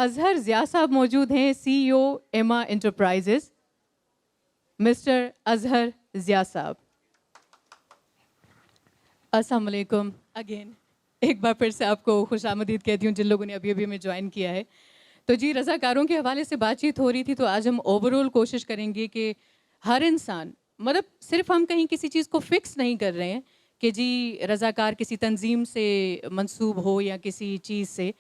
अजहर ज़िया साहब मौजूद हैं, सीईओ एमा एंटरप्राइजेस, मिस्टर अजहर ज़िया साहब। अस्सलाम वालेकुम अगेन, एक बार फिर से आपको खुशामदीद कहती हूँ जिन लोगों ने अभी अभी हमें ज्वाइन किया है। तो जी, रज़ाकारों के हवाले से बातचीत हो रही थी, तो आज हम ओवरऑल कोशिश करेंगे कि हर इंसान, मतलब सिर्फ हम कहीं किसी चीज़ को फिक्स नहीं कर रहे हैं कि जी रज़ाकार किसी तंजीम से मंसूब हो या किसी चीज़ से।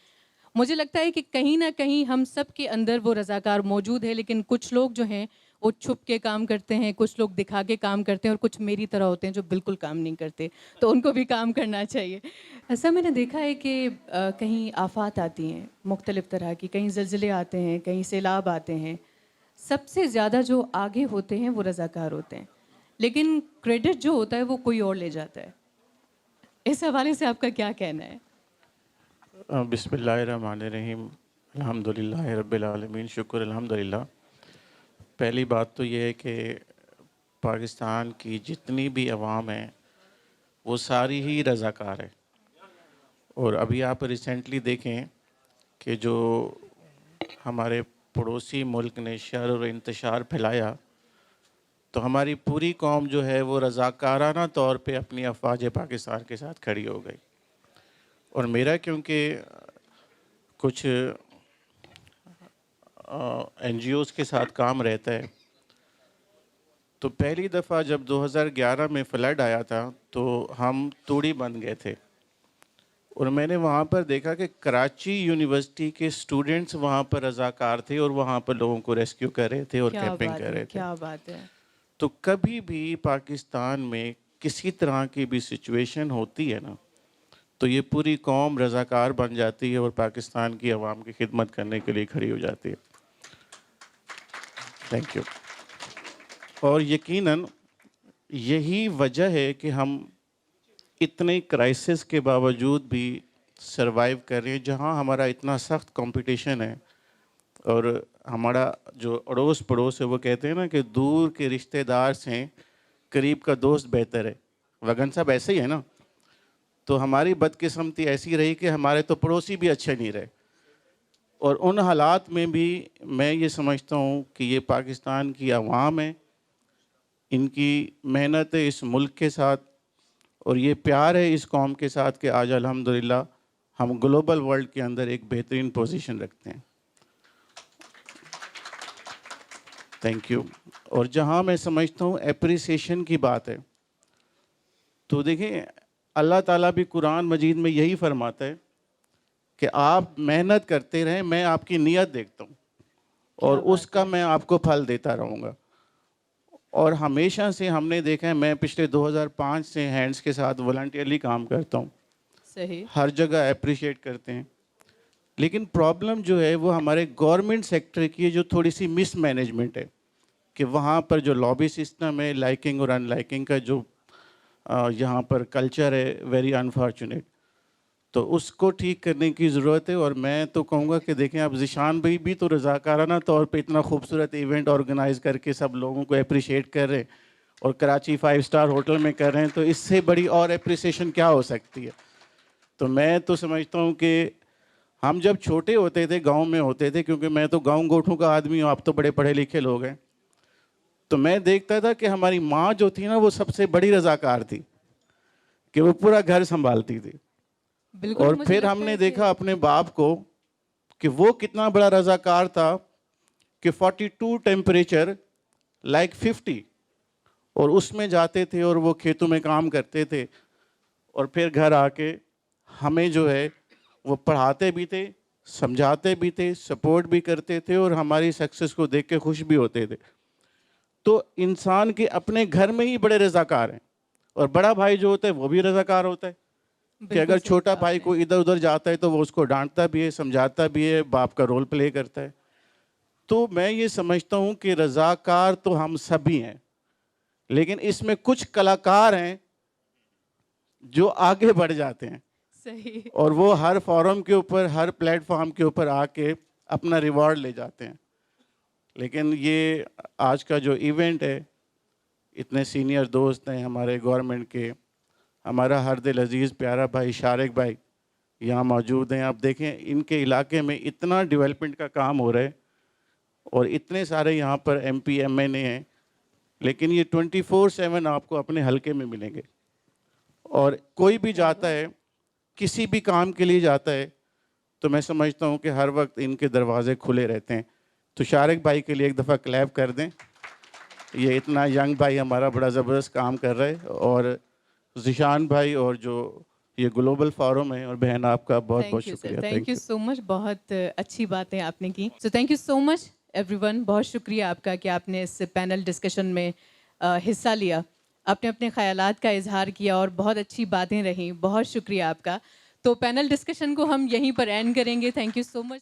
मुझे लगता है कि कहीं ना कहीं हम सब के अंदर वो रज़ाकार मौजूद है, लेकिन कुछ लोग जो हैं वो छुप के काम करते हैं, कुछ लोग दिखा के काम करते हैं और कुछ मेरी तरह होते हैं जो बिल्कुल काम नहीं करते, तो उनको भी काम करना चाहिए। ऐसा मैंने देखा है कि कहीं आफात आती हैं मुख्तलिफ़ तरह की, कहीं ज़लज़ले आते हैं, कहीं सैलाब आते हैं, सबसे ज़्यादा जो आगे होते हैं वो रज़ाकार होते हैं, लेकिन क्रेडिट जो होता है वो कोई और ले जाता है। इस हवाले से आपका क्या कहना है? बिस्मिल्लाहिर्रहमानिर्रहीम, अल्हम्दुलिल्लाहि रब्बिल आलमीन, शुक्र अल्हम्दुलिल्लाह। पहली बात तो ये है कि पाकिस्तान की जितनी भी अवाम है वो सारी ही रज़ाकार है। और अभी आप रिसेंटली देखें कि जो हमारे पड़ोसी मुल्क ने शर और इंतशार फैलाया, तो हमारी पूरी कौम जो है वो रज़ाकाराना तौर पे अपनी अफवाज पाकिस्तान के साथ खड़ी हो गई। और मेरा क्योंकि कुछ एनजीओज़ के साथ काम रहता है, तो पहली दफ़ा जब 2011 में फ्लड आया था तो हम तूड़ी बन गए थे। और मैंने वहाँ पर देखा कि कराची यूनिवर्सिटी के स्टूडेंट्स वहाँ पर रज़ाकार थे और वहाँ पर लोगों को रेस्क्यू कर रहे थे और क्या कैंपिंग बात कर है, रहे थे। क्या बात है। तो कभी भी पाकिस्तान में किसी तरह की भी सिचुएशन होती है ना, तो ये पूरी कौम रज़ाकार बन जाती है और पाकिस्तान की आवाम की खिदमत करने के लिए खड़ी हो जाती है। Thank you. और यकीनन यही वजह है कि हम इतने क्राइसिस के बावजूद भी सरवाइव कर रहे हैं, जहां हमारा इतना सख्त कंपटीशन है। और हमारा जो अड़ोस पड़ोस है वो कहते हैं ना कि दूर के रिश्तेदार से करीब का दोस्त बेहतर है। वगन साहब ऐसे ही है ना। तो हमारी बदकिस्मती ऐसी रही कि हमारे तो पड़ोसी भी अच्छे नहीं रहे। और उन हालात में भी मैं ये समझता हूँ कि ये पाकिस्तान की आवाम है, इनकी मेहनत है इस मुल्क के साथ, और ये प्यार है इस कौम के साथ कि आज अल्हम्दुलिल्लाह हम ग्लोबल वर्ल्ड के अंदर एक बेहतरीन पोजीशन रखते हैं। Thank you. और जहाँ मैं समझता हूँ एप्रिसिएशन की बात है, तो देखिए अल्लाह ताला भी कुरान मजीद में यही फरमाता है कि आप मेहनत करते रहें, मैं आपकी नीयत देखता हूँ और क्या बात उसका है। मैं आपको फल देता रहूँगा। और हमेशा से हमने देखा है, मैं पिछले 2005 से हैंड्स के साथ वॉलंटियरली काम करता हूँ। सही। हर जगह अप्रिशिएट करते हैं, लेकिन प्रॉब्लम जो है वो हमारे गवर्नमेंट सेक्टर की है, जो थोड़ी सी मिसमैनेजमेंट है कि वहाँ पर जो लॉबी सिस्टम है, लाइकिंग और अनलाइकिंग का जो यहाँ पर कल्चर है, वेरी अनफॉर्चुनेट। तो उसको ठीक करने की ज़रूरत है। और मैं तो कहूँगा कि देखें, अब ज़िशान भाई भी तो रज़ाकाराना तौर पे इतना खूबसूरत इवेंट ऑर्गेनाइज़ करके सब लोगों को अप्रिशिएट कर रहे हैं और कराची 5 स्टार होटल में कर रहे हैं, तो इससे बड़ी और अप्रिसिएशन क्या हो सकती है। तो मैं तो समझता हूँ कि हम जब छोटे होते थे, गांव में होते थे, क्योंकि मैं तो गांव गोठों का आदमी हूँ, आप तो बड़े पढ़े लिखे लोग हैं, तो मैं देखता था कि हमारी माँ जो थी ना वो सबसे बड़ी रज़ाकार थी, कि वो पूरा घर संभालती थी। बिल्कुल, और मुझे फिर लगता हमने है देखा कि अपने बाप को कि वो कितना बड़ा रज़ाकार था कि 42 टेम्परेचर लाइक 50, और उसमें जाते थे और वो खेतों में काम करते थे और फिर घर आके हमें जो है वो पढ़ाते भी थे, समझाते भी थे, सपोर्ट भी करते थे और हमारी सक्सेस को देख के खुश भी होते थे। तो इंसान के अपने घर में ही बड़े रज़ाकार हैं, और बड़ा भाई जो होता है वो भी रज़ाकार होता है कि बिल्कुल अगर सही छोटा कहा भाई आपने। को इधर उधर जाता है तो वो उसको डांटता भी है, समझाता भी है, बाप का रोल प्ले करता है। तो मैं ये समझता हूँ कि रज़ाकार तो हम सभी हैं, लेकिन इसमें कुछ कलाकार हैं जो आगे बढ़ जाते हैं सही। और वो हर फोरम के ऊपर, हर प्लेटफॉर्म के ऊपर आके अपना रिवॉर्ड ले जाते हैं। लेकिन ये आज का जो इवेंट है, इतने सीनियर दोस्त हैं हमारे गवर्नमेंट के, हमारा हर दिल अजीज़ प्यारा भाई शारिक भाई, यहाँ मौजूद हैं। आप देखें इनके इलाके में इतना डेवलपमेंट का काम हो रहा है और इतने सारे यहाँ पर MP MNA हैं, लेकिन ये 24/7 आपको अपने हलके में मिलेंगे। और कोई भी जाता है, किसी भी काम के लिए जाता है, तो मैं समझता हूँ कि हर वक्त इनके दरवाजे खुले रहते हैं। तो शारिक भाई के लिए एक दफ़ा क्लैप कर दें। ये इतना यंग भाई हमारा बड़ा ज़बरदस्त काम कर रहा है। और ज़िशान भाई और जो ये ग्लोबल फोरम है, और बहन आपका बहुत बहुत थैंक यू सर, शुक्रिया। थैंक यू सो मच, बहुत अच्छी बातें आपने की। So thank you so much everyone, बहुत शुक्रिया आपका कि आपने इस पैनल डिस्कशन में हिस्सा लिया, आपने अपने ख्यालात का इजहार किया और बहुत अच्छी बातें रहीं। बहुत शुक्रिया आपका। तो पैनल डिस्कशन को हम यहीं पर एंड करेंगे। Thank you so much.